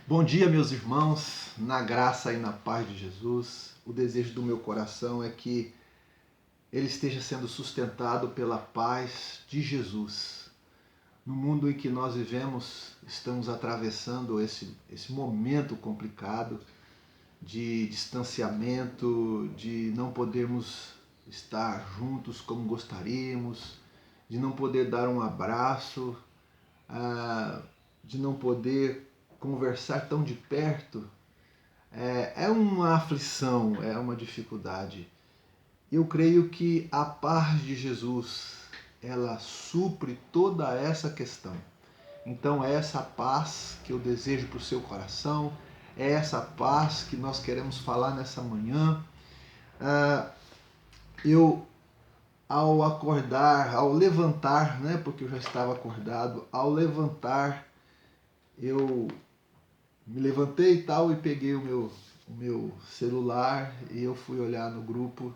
Bom dia, meus irmãos, na graça e na paz de Jesus. O desejo do meu coração é que ele esteja sendo sustentado pela paz de Jesus. No mundo em que nós vivemos, estamos atravessando esse momento complicado de distanciamento, de não podermos estar juntos como gostaríamos, de não poder dar um abraço, de não poder conversar tão de perto. É uma aflição, é uma dificuldade. Eu creio que a paz de Jesus, ela supre toda essa questão. Então é essa paz que eu desejo para o seu coração, é essa paz que nós queremos falar nessa manhã. Eu, ao acordar, ao levantar, né, porque eu já estava acordado, ao levantar, eu me levantei e tal e peguei o meu celular e eu fui olhar no grupo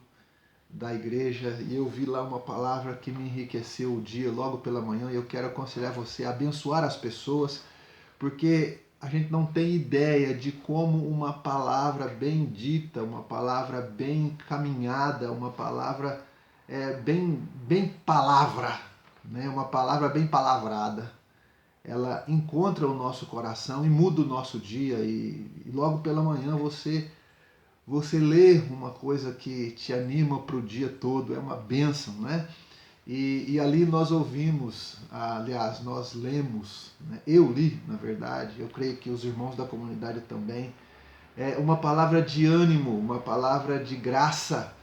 da igreja e eu vi lá uma palavra que me enriqueceu o dia logo pela manhã e eu quero aconselhar você a abençoar as pessoas, porque a gente não tem ideia de como uma palavra bem dita, uma palavra bem caminhada, uma palavra bem palavra, né? Uma palavra bem palavrada, ela encontra o nosso coração e muda o nosso dia e logo pela manhã você lê uma coisa que te anima para o dia todo, é uma bênção, né? E ali nós ouvimos, aliás, nós lemos, né? Eu li, na verdade, eu creio que os irmãos da comunidade também, uma palavra de ânimo, uma palavra de graça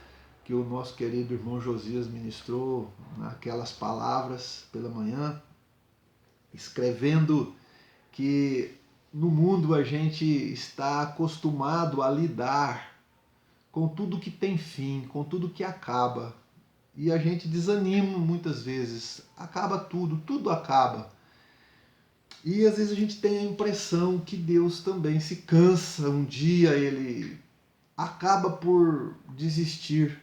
que o nosso querido irmão Josias ministrou naquelas palavras pela manhã, escrevendo que no mundo a gente está acostumado a lidar com tudo que tem fim, com tudo que acaba. E a gente desanima muitas vezes. Acaba tudo, tudo acaba. E às vezes a gente tem a impressão que Deus também se cansa. Um dia ele acaba por desistir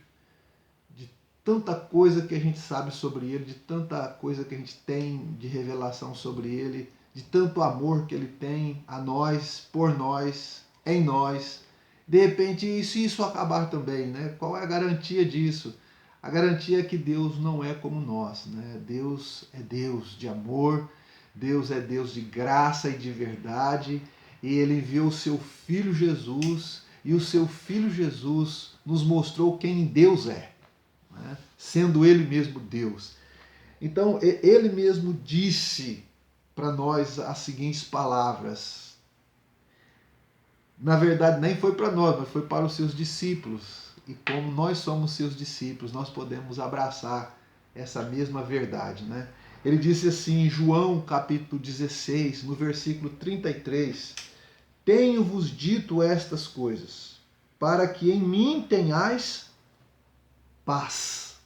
de tanta coisa que a gente sabe sobre ele, de tanta coisa que a gente tem de revelação sobre ele, de tanto amor que ele tem a nós, por nós, em nós. De repente, e se isso acabar também, né? Qual é a garantia disso? A garantia é que Deus não é como nós, né? Deus é Deus de amor, Deus é Deus de graça e de verdade, e ele enviou o seu Filho Jesus, e o seu Filho Jesus nos mostrou quem Deus é, né? Sendo ele mesmo Deus. Então, ele mesmo disse para nós as seguintes palavras. Na verdade, nem foi para nós, mas foi para os seus discípulos. E como nós somos seus discípulos, nós podemos abraçar essa mesma verdade, né? Ele disse assim em João capítulo 16, no versículo 33, tenho-vos dito estas coisas, para que em mim tenhais paz.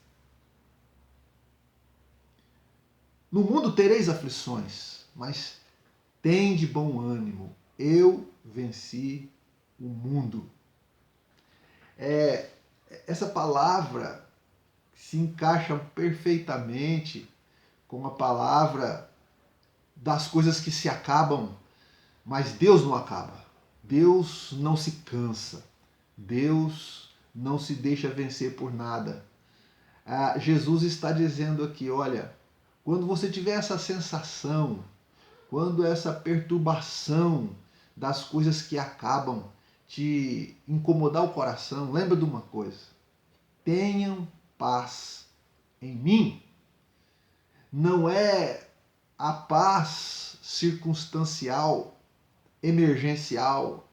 No mundo tereis aflições, mas tende bom ânimo, eu venci o mundo. Essa palavra se encaixa perfeitamente com a palavra das coisas que se acabam, mas Deus não acaba. Deus não se cansa. Deus não se deixa vencer por nada. Jesus está dizendo aqui, olha, quando você tiver essa sensação, quando essa perturbação das coisas que acabam te incomodar o coração, lembra de uma coisa: tenham paz em mim. Não é a paz circunstancial, emergencial,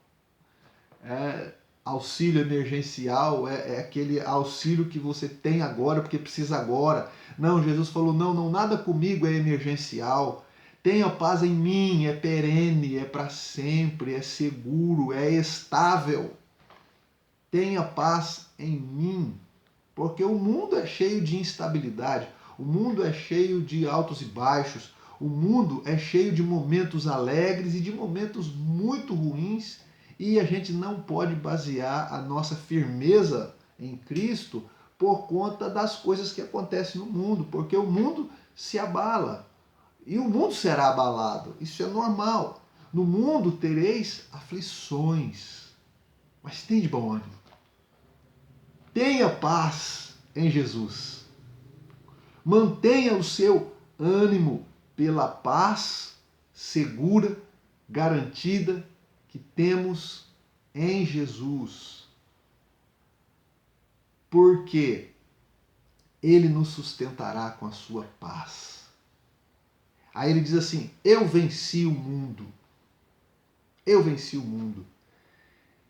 auxílio emergencial, é aquele auxílio que você tem agora porque precisa agora. Não, Jesus falou, não, nada comigo é emergencial. Tenha paz em mim, é perene, é para sempre, é seguro, é estável. Tenha paz em mim, porque o mundo é cheio de instabilidade, o mundo é cheio de altos e baixos, o mundo é cheio de momentos alegres e de momentos muito ruins, e a gente não pode basear a nossa firmeza em Cristo por conta das coisas que acontecem no mundo, porque o mundo se abala e o mundo será abalado, isso é normal. No mundo tereis aflições, mas tende bom ânimo. Tenha paz em Jesus. Mantenha o seu ânimo pela paz segura, garantida que temos em Jesus. Porque Ele nos sustentará com a sua paz. Aí ele diz assim: eu venci o mundo. Eu venci o mundo.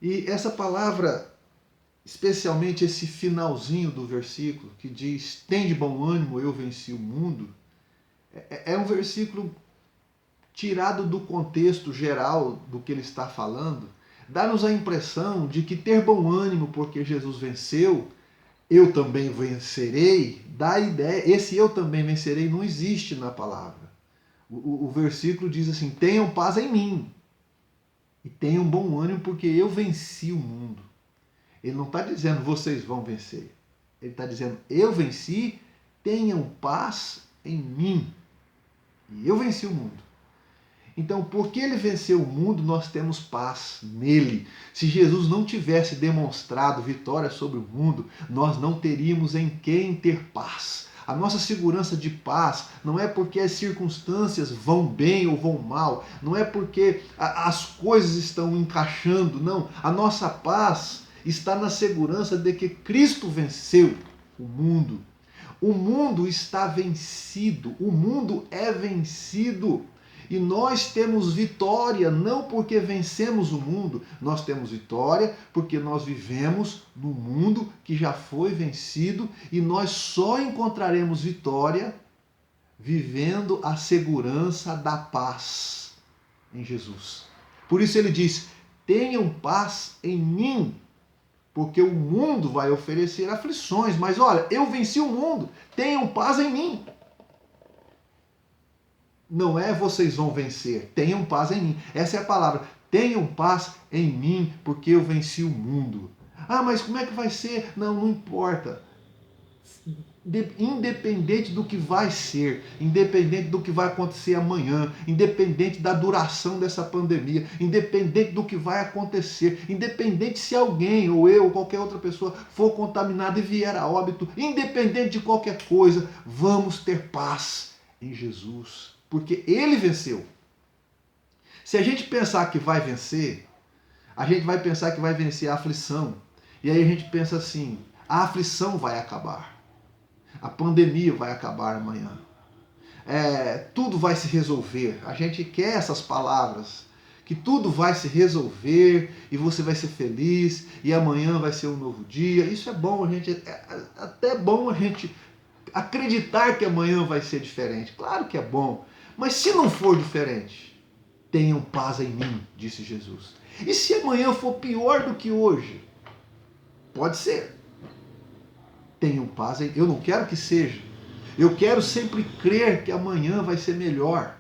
E essa palavra, especialmente esse finalzinho do versículo, que diz: tem de bom ânimo, eu venci o mundo, é um versículo tirado do contexto geral do que ele está falando. Dá-nos a impressão de que ter bom ânimo porque Jesus venceu, eu também vencerei, dá a ideia, esse eu também vencerei não existe na palavra. O versículo diz assim: tenham paz em mim e tenham bom ânimo porque eu venci o mundo. Ele não está dizendo vocês vão vencer. Ele está dizendo eu venci, tenham paz em mim. E eu venci o mundo. Então, porque ele venceu o mundo, nós temos paz nele. Se Jesus não tivesse demonstrado vitória sobre o mundo, nós não teríamos em quem ter paz. A nossa segurança de paz não é porque as circunstâncias vão bem ou vão mal, não é porque as coisas estão encaixando, não. A nossa paz está na segurança de que Cristo venceu o mundo. O mundo está vencido, o mundo é vencido. E nós temos vitória não porque vencemos o mundo, nós temos vitória porque nós vivemos no mundo que já foi vencido e nós só encontraremos vitória vivendo a segurança da paz em Jesus. Por isso ele diz: tenham paz em mim, porque o mundo vai oferecer aflições, mas olha, eu venci o mundo, tenham paz em mim. Não é vocês vão vencer, tenham paz em mim. Essa é a palavra. Tenham paz em mim, porque eu venci o mundo. Ah, mas como é que vai ser? Não, não importa. Independente do que vai ser, independente do que vai acontecer amanhã, independente da duração dessa pandemia, independente do que vai acontecer, independente se alguém, ou eu, ou qualquer outra pessoa for contaminada e vier a óbito, independente de qualquer coisa, vamos ter paz em Jesus. Porque ele venceu. Se a gente pensar que vai vencer, a gente vai pensar que vai vencer a aflição. E aí a gente pensa assim: a aflição vai acabar. A pandemia vai acabar amanhã. Tudo vai se resolver. A gente quer essas palavras. Que tudo vai se resolver e você vai ser feliz e amanhã vai ser um novo dia. Isso é bom, até bom a gente acreditar que amanhã vai ser diferente. Claro que é bom. Mas se não for diferente, tenham paz em mim, disse Jesus. E se amanhã for pior do que hoje? Pode ser. Tenham paz em mim. Eu não quero que seja. Eu quero sempre crer que amanhã vai ser melhor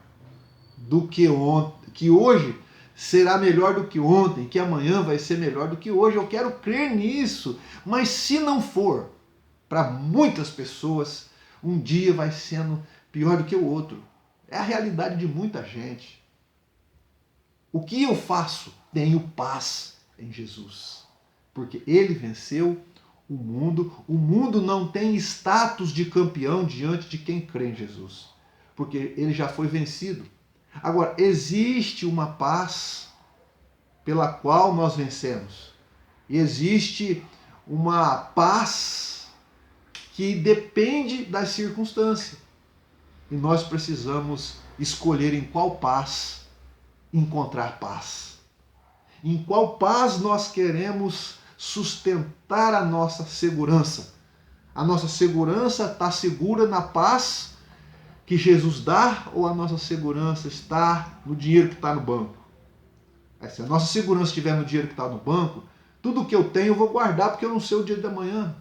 do que ontem, que hoje será melhor do que ontem, que amanhã vai ser melhor do que hoje. Eu quero crer nisso. Mas se não for, para muitas pessoas, um dia vai sendo pior do que o outro. É a realidade de muita gente. O que eu faço? Tenho paz em Jesus. Porque ele venceu o mundo. O mundo não tem status de campeão diante de quem crê em Jesus. Porque ele já foi vencido. Agora, existe uma paz pela qual nós vencemos. E existe uma paz que depende das circunstâncias. E nós precisamos escolher em qual paz encontrar paz. Em qual paz nós queremos sustentar a nossa segurança. A nossa segurança está segura na paz que Jesus dá ou a nossa segurança está no dinheiro que está no banco? Se a nossa segurança estiver no dinheiro que está no banco, tudo que eu tenho eu vou guardar porque eu não sei o dia da manhã.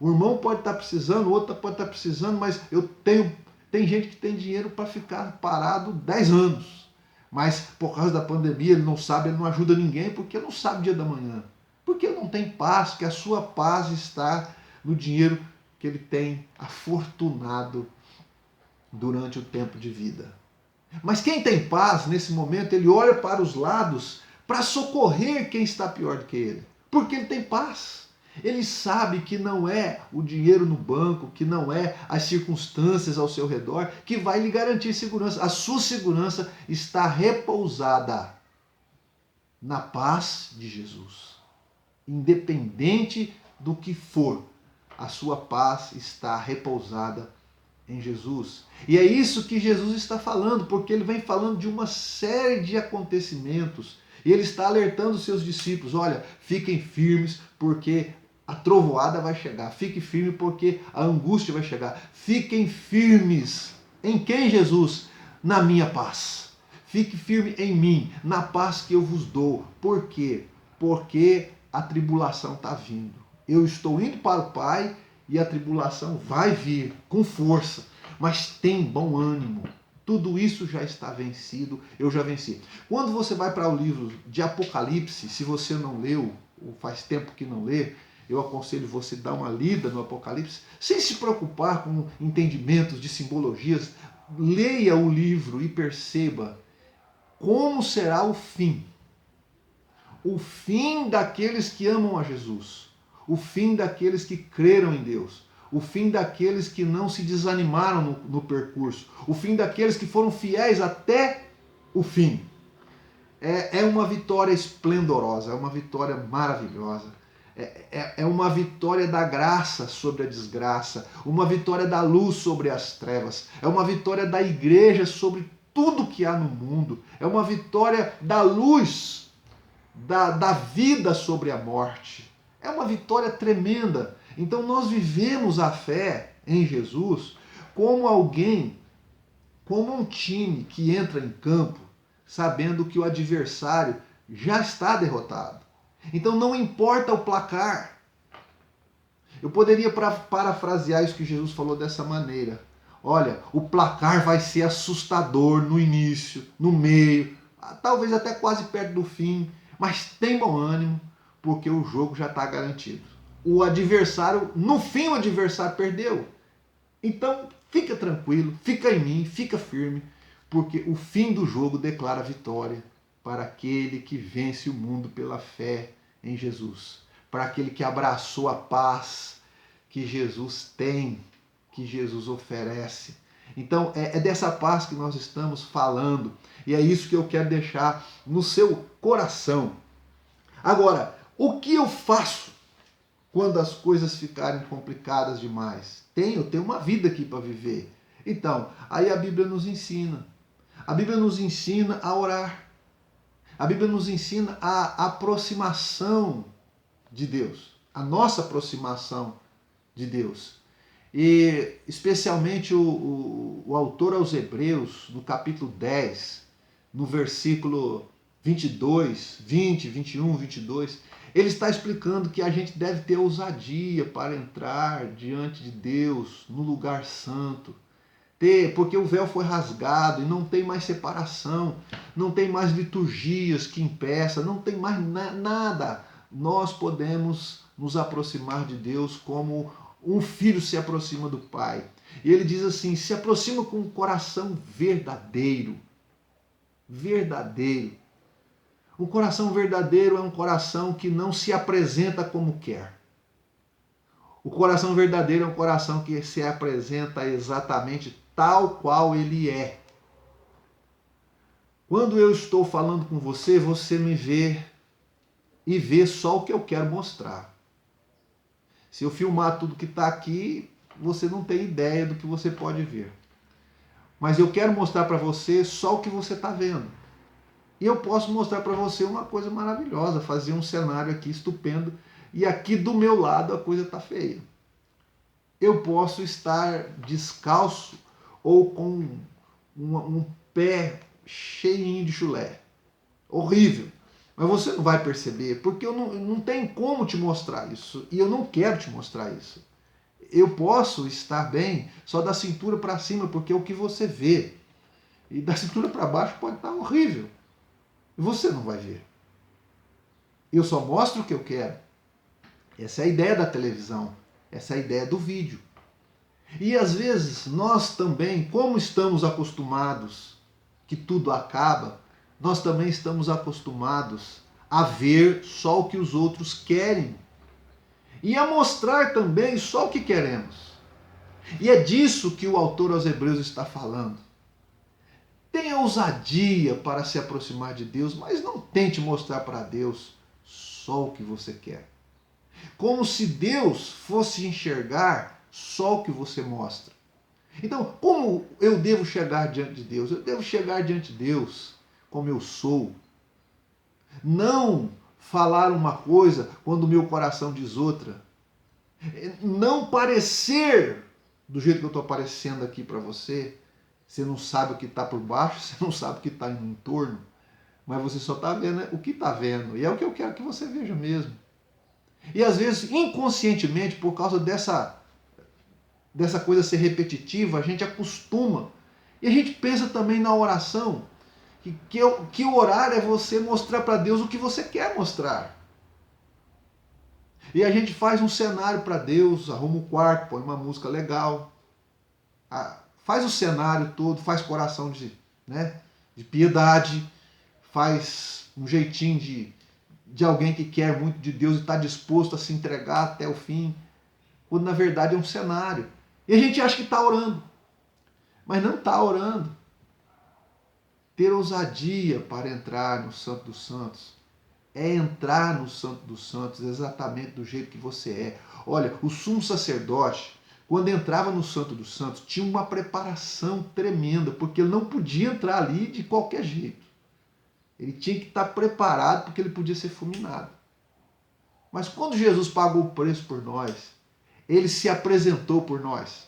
O irmão pode estar precisando, o outro pode estar precisando, mas tem gente que tem dinheiro para ficar parado 10 anos. Mas por causa da pandemia ele não sabe, ele não ajuda ninguém porque não sabe o dia da manhã. Porque não tem paz, que a sua paz está no dinheiro que ele tem afortunado durante o tempo de vida. Mas quem tem paz, nesse momento, ele olha para os lados para socorrer quem está pior do que ele. Porque ele tem paz. Ele sabe que não é o dinheiro no banco, que não é as circunstâncias ao seu redor que vai lhe garantir segurança. A sua segurança está repousada na paz de Jesus. Independente do que for, a sua paz está repousada em Jesus. E é isso que Jesus está falando, porque ele vem falando de uma série de acontecimentos. E ele está alertando os seus discípulos: olha, fiquem firmes, porque a trovoada vai chegar. Fique firme, porque a angústia vai chegar. Fiquem firmes. Em quem, Jesus? Na minha paz. Fique firme em mim, na paz que eu vos dou. Por quê? Porque a tribulação está vindo. Eu estou indo para o Pai e a tribulação vai vir com força. Mas tem bom ânimo. Tudo isso já está vencido, eu já venci. Quando você vai para o livro de Apocalipse, se você não leu, ou faz tempo que não lê, eu aconselho você dar uma lida no Apocalipse, sem se preocupar com entendimentos de simbologias. Leia o livro e perceba como será o fim. O fim daqueles que amam a Jesus. O fim daqueles que creram em Deus. O fim daqueles que não se desanimaram no percurso. O fim daqueles que foram fiéis até o fim. É uma vitória esplendorosa, é uma vitória maravilhosa. É uma vitória da graça sobre a desgraça, uma vitória da luz sobre as trevas, é uma vitória da igreja sobre tudo que há no mundo, é uma vitória da luz, da vida sobre a morte. É uma vitória tremenda. Então nós vivemos a fé em Jesus como alguém, como um time que entra em campo sabendo que o adversário já está derrotado. Então não importa o placar. Eu poderia parafrasear isso que Jesus falou dessa maneira. Olha, o placar vai ser assustador no início, no meio, talvez até quase perto do fim, mas tem bom ânimo, porque o jogo já está garantido. O adversário, no fim o adversário perdeu. Então fica tranquilo, fica em mim, fica firme, porque o fim do jogo declara a vitória para aquele que vence o mundo pela fé em Jesus, para aquele que abraçou a paz que Jesus tem, que Jesus oferece. Então é dessa paz que nós estamos falando e é isso que eu quero deixar no seu coração. Agora, o que eu faço quando as coisas ficarem complicadas demais? Eu tenho uma vida aqui para viver. Então, aí a Bíblia nos ensina. A Bíblia nos ensina a orar. A Bíblia nos ensina a aproximação de Deus, a nossa aproximação de Deus. E especialmente o autor aos Hebreus, no capítulo 10, no versículo 22, 20, 21, 22, ele está explicando que a gente deve ter ousadia para entrar diante de Deus no lugar santo. Porque o véu foi rasgado e não tem mais separação, não tem mais liturgias que impeçam, não tem mais nada. Nós podemos nos aproximar de Deus como um filho se aproxima do pai. E ele diz assim: se aproxima com um coração verdadeiro. Verdadeiro. Um coração verdadeiro é um coração que não se apresenta como quer. O coração verdadeiro é um coração que se apresenta exatamente tal qual ele é. Quando eu estou falando com você, você me vê e vê só o que eu quero mostrar. Se eu filmar tudo que está aqui, você não tem ideia do que você pode ver. Mas eu quero mostrar para você só o que você está vendo. E eu posso mostrar para você uma coisa maravilhosa, fazer um cenário aqui estupendo, e aqui do meu lado a coisa está feia. Eu posso estar descalço ou com um pé cheinho de chulé. Horrível. Mas você não vai perceber, porque eu não tenho como te mostrar isso. E eu não quero te mostrar isso. Eu posso estar bem só da cintura para cima, porque é o que você vê. E da cintura para baixo pode estar horrível. E você não vai ver. Eu só mostro o que eu quero. Essa é a ideia da televisão. Essa é a ideia do vídeo. E às vezes nós também, como estamos acostumados que tudo acaba, nós também estamos acostumados a ver só o que os outros querem e a mostrar também só o que queremos. E é disso que o autor aos Hebreus está falando. Tenha ousadia para se aproximar de Deus, mas não tente mostrar para Deus só o que você quer. Como se Deus fosse enxergar só o que você mostra. Então, como eu devo chegar diante de Deus? Eu devo chegar diante de Deus como eu sou. Não falar uma coisa quando o meu coração diz outra. Não parecer do jeito que eu estou aparecendo aqui para você. Você não sabe o que está por baixo, você não sabe o que está no entorno, mas você só está vendo o que está vendo. E é o que eu quero que você veja mesmo. E às vezes, inconscientemente, por causa dessa coisa ser repetitiva, a gente acostuma. E a gente pensa também na oração, que orar é você mostrar para Deus o que você quer mostrar. E a gente faz um cenário para Deus, arruma um quarto, põe uma música legal, faz o cenário todo, faz coração de piedade, faz um jeitinho de alguém que quer muito de Deus e está disposto a se entregar até o fim, quando na verdade é um cenário. E a gente acha que está orando, mas não está orando. Ter ousadia para entrar no Santo dos Santos é entrar no Santo dos Santos exatamente do jeito que você é. Olha, o sumo sacerdote, quando entrava no Santo dos Santos, tinha uma preparação tremenda, porque ele não podia entrar ali de qualquer jeito. Ele tinha que estar preparado, porque ele podia ser fulminado. Mas quando Jesus pagou o preço por nós, ele se apresentou por nós,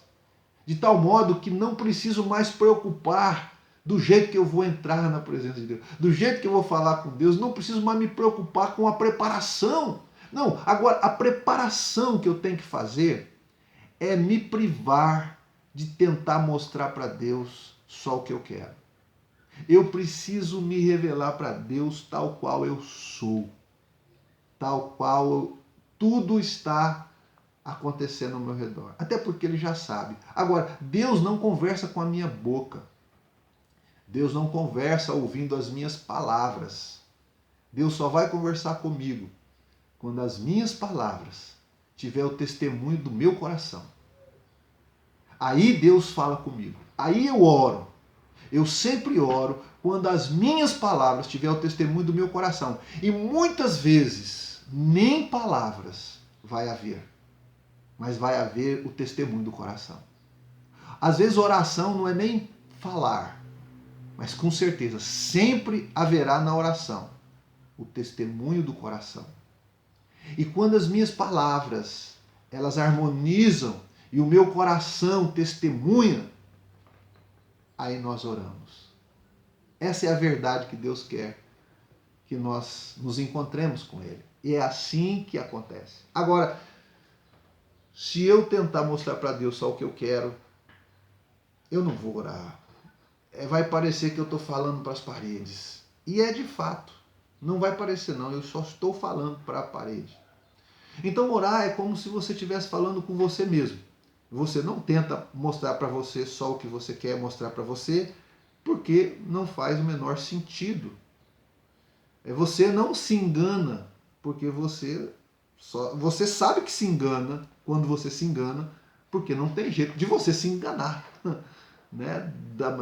de tal modo que não preciso mais preocupar do jeito que eu vou entrar na presença de Deus, do jeito que eu vou falar com Deus, não preciso mais me preocupar com a preparação. Não, agora a preparação que eu tenho que fazer é me privar de tentar mostrar para Deus só o que eu quero. Eu preciso me revelar para Deus tal qual eu sou, tal qual tudo está acontecendo ao meu redor. Até porque ele já sabe. Agora, Deus não conversa com a minha boca. Deus não conversa ouvindo as minhas palavras. Deus só vai conversar comigo quando as minhas palavras tiver o testemunho do meu coração. Aí Deus fala comigo. Aí eu oro. Eu sempre oro quando as minhas palavras tiver o testemunho do meu coração. E muitas vezes nem palavras vai haver, mas vai haver o testemunho do coração. Às vezes oração não é nem falar, mas com certeza sempre haverá na oração o testemunho do coração. E quando as minhas palavras elas harmonizam e o meu coração testemunha, aí nós oramos. Essa é a verdade que Deus quer que nós nos encontremos com Ele. E é assim que acontece. Agora, se eu tentar mostrar para Deus só o que eu quero, eu não vou orar. Vai parecer que eu estou falando para as paredes. E é de fato. Não vai parecer não, eu só estou falando para a parede. Então orar é como se você estivesse falando com você mesmo. Você não tenta mostrar para você só o que você quer mostrar para você, porque não faz o menor sentido. Você não se engana, porque você sabe que se engana quando você se engana, porque não tem jeito de você se enganar, né?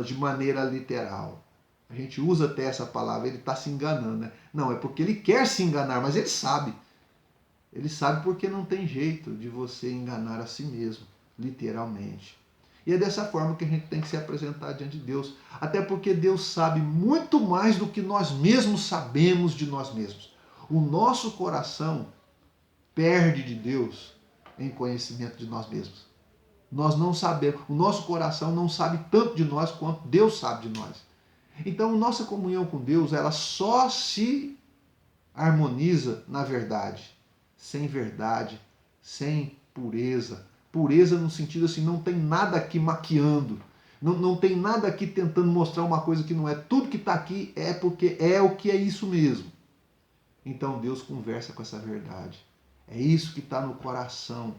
De maneira literal. A gente usa até essa palavra, ele está se enganando. Né? Não, é porque ele quer se enganar, mas ele sabe. Ele sabe porque não tem jeito de você enganar a si mesmo, literalmente. E é dessa forma que a gente tem que se apresentar diante de Deus. Até porque Deus sabe muito mais do que nós mesmos sabemos de nós mesmos. O nosso coração perde de Deus em conhecimento de nós mesmos. Nós não sabemos, o nosso coração não sabe tanto de nós quanto Deus sabe de nós. Então, nossa comunhão com Deus, ela só se harmoniza na verdade. Sem verdade, sem pureza. Pureza no sentido assim, não tem nada aqui maquiando. Não tem nada aqui tentando mostrar uma coisa que não é. Tudo que está aqui é porque é o que é isso mesmo. Então Deus conversa com essa verdade. É isso que está no coração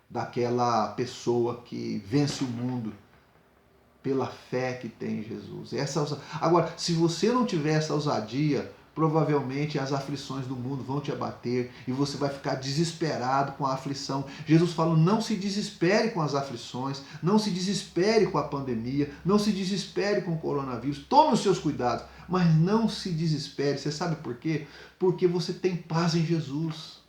daquela pessoa que vence o mundo pela fé que tem em Jesus. Agora, se você não tiver essa ousadia, provavelmente as aflições do mundo vão te abater e você vai ficar desesperado com a aflição. Jesus fala: não se desespere com as aflições, não se desespere com a pandemia, não se desespere com o coronavírus. Tome os seus cuidados, mas não se desespere. Você sabe por quê? Porque você tem paz em Jesus.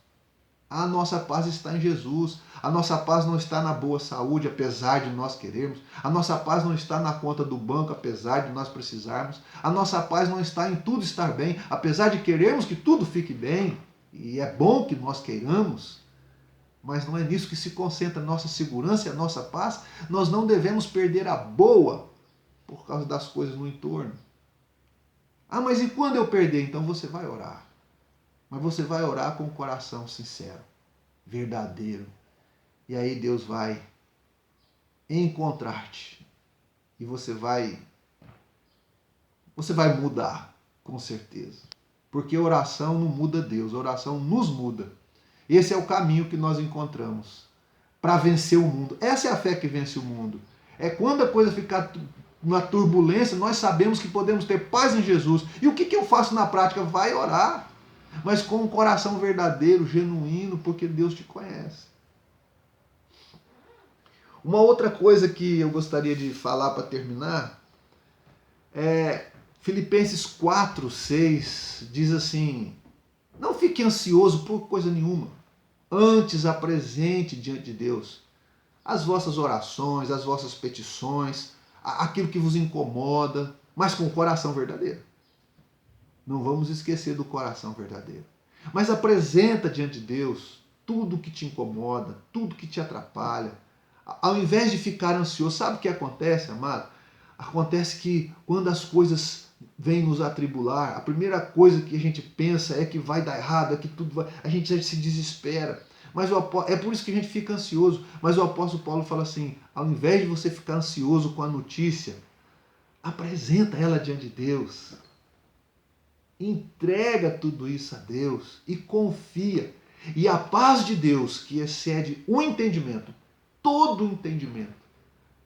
A nossa paz está em Jesus. A nossa paz não está na boa saúde, apesar de nós querermos. A nossa paz não está na conta do banco, apesar de nós precisarmos. A nossa paz não está em tudo estar bem, apesar de querermos que tudo fique bem. E é bom que nós queiramos, mas não é nisso que se concentra a nossa segurança e a nossa paz. Nós não devemos perder a boa por causa das coisas no entorno. Ah, mas e quando eu perder? Então você vai orar. Mas você vai orar com o coração sincero, verdadeiro. E aí Deus vai encontrar-te. E você vai mudar, com certeza. Porque a oração não muda Deus, a oração nos muda. Esse é o caminho que nós encontramos para vencer o mundo. Essa é a fé que vence o mundo. É quando a coisa ficar na turbulência, nós sabemos que podemos ter paz em Jesus. E o que eu faço na prática? Vai orar. Mas com um coração verdadeiro, genuíno, porque Deus te conhece. Uma outra coisa que eu gostaria de falar para terminar é Filipenses 4:6, diz assim: não fique ansioso por coisa nenhuma, antes apresente diante de Deus as vossas orações, as vossas petições, aquilo que vos incomoda, mas com o coração verdadeiro. Não vamos esquecer do coração verdadeiro. Mas apresenta diante de Deus tudo que te incomoda, tudo que te atrapalha. Ao invés de ficar ansioso, sabe o que acontece, amado? Acontece que quando as coisas vêm nos atribular, a primeira coisa que a gente pensa é que vai dar errado, é que tudo vai... A gente já se desespera. Mas é por isso que a gente fica ansioso. Mas o apóstolo Paulo fala assim: ao invés de você ficar ansioso com a notícia, apresenta ela diante de Deus. Entrega tudo isso a Deus e confia. E a paz de Deus, que excede o entendimento, todo o entendimento,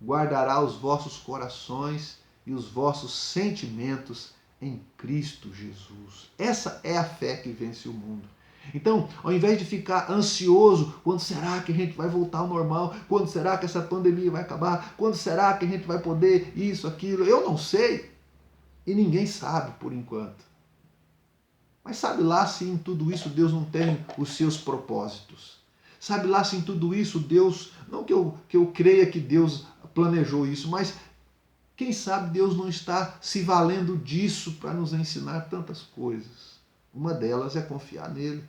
guardará os vossos corações e os vossos sentimentos em Cristo Jesus. Essa é a fé que vence o mundo. Então, ao invés de ficar ansioso, quando será que a gente vai voltar ao normal? Quando será que essa pandemia vai acabar? Quando será que a gente vai poder isso, aquilo? Eu não sei. E ninguém sabe por enquanto. Mas sabe lá se em tudo isso Deus não tem os seus propósitos. Sabe lá se em tudo isso Deus, não que eu creia que Deus planejou isso, mas quem sabe Deus não está se valendo disso para nos ensinar tantas coisas. Uma delas é confiar nele.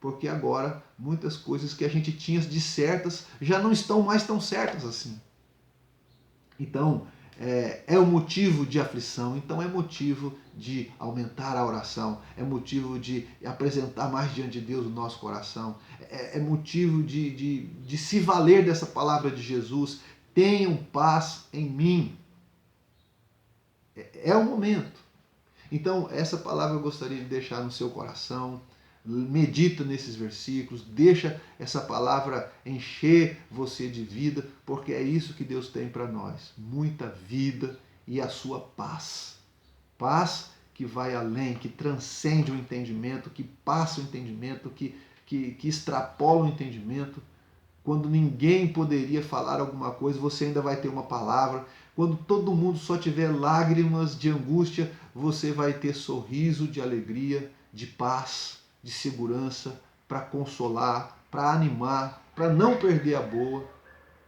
Porque agora muitas coisas que a gente tinha de certas já não estão mais tão certas assim. Então, é um motivo de aflição, então é motivo de aumentar a oração, é motivo de apresentar mais diante de Deus o nosso coração, é motivo de se valer dessa palavra de Jesus: tenham paz em mim. É o momento. Então, essa palavra eu gostaria de deixar no seu coração. Medita nesses versículos, deixa essa palavra encher você de vida, porque é isso que Deus tem para nós: muita vida e a sua paz. Paz que vai além, que transcende o entendimento, que passa o entendimento, que extrapola o entendimento. Quando ninguém poderia falar alguma coisa, você ainda vai ter uma palavra. Quando todo mundo só tiver lágrimas de angústia, você vai ter sorriso de alegria, de paz, de segurança, para consolar, para animar, para não perder a boa,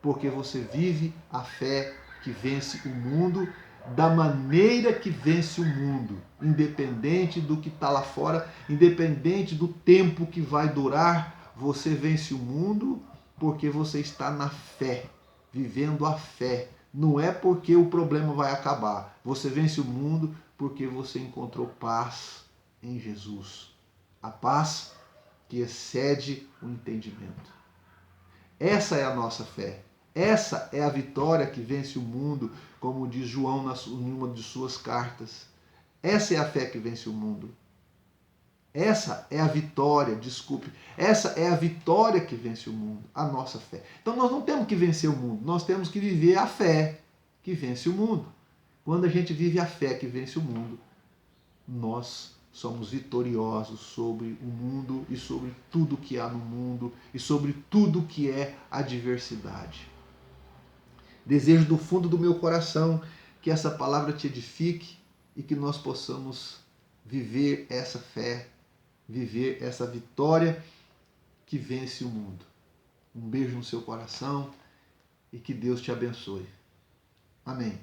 porque você vive a fé que vence o mundo da maneira que vence o mundo, independente do que está lá fora, independente do tempo que vai durar, você vence o mundo porque você está na fé, vivendo a fé. Não é porque o problema vai acabar. Você vence o mundo porque você encontrou paz em Jesus. A paz que excede o entendimento. Essa é a nossa fé. Essa é a vitória que vence o mundo, como diz João em uma de suas cartas. Essa é a fé que vence o mundo. Essa é a vitória, essa é a vitória que vence o mundo, a nossa fé. Então nós não temos que vencer o mundo, nós temos que viver a fé que vence o mundo. Quando a gente vive a fé que vence o mundo, nós somos vitoriosos sobre o mundo e sobre tudo que há no mundo e sobre tudo que é adversidade. Desejo do fundo do meu coração que essa palavra te edifique e que nós possamos viver essa fé, viver essa vitória que vence o mundo. Um beijo no seu coração e que Deus te abençoe. Amém.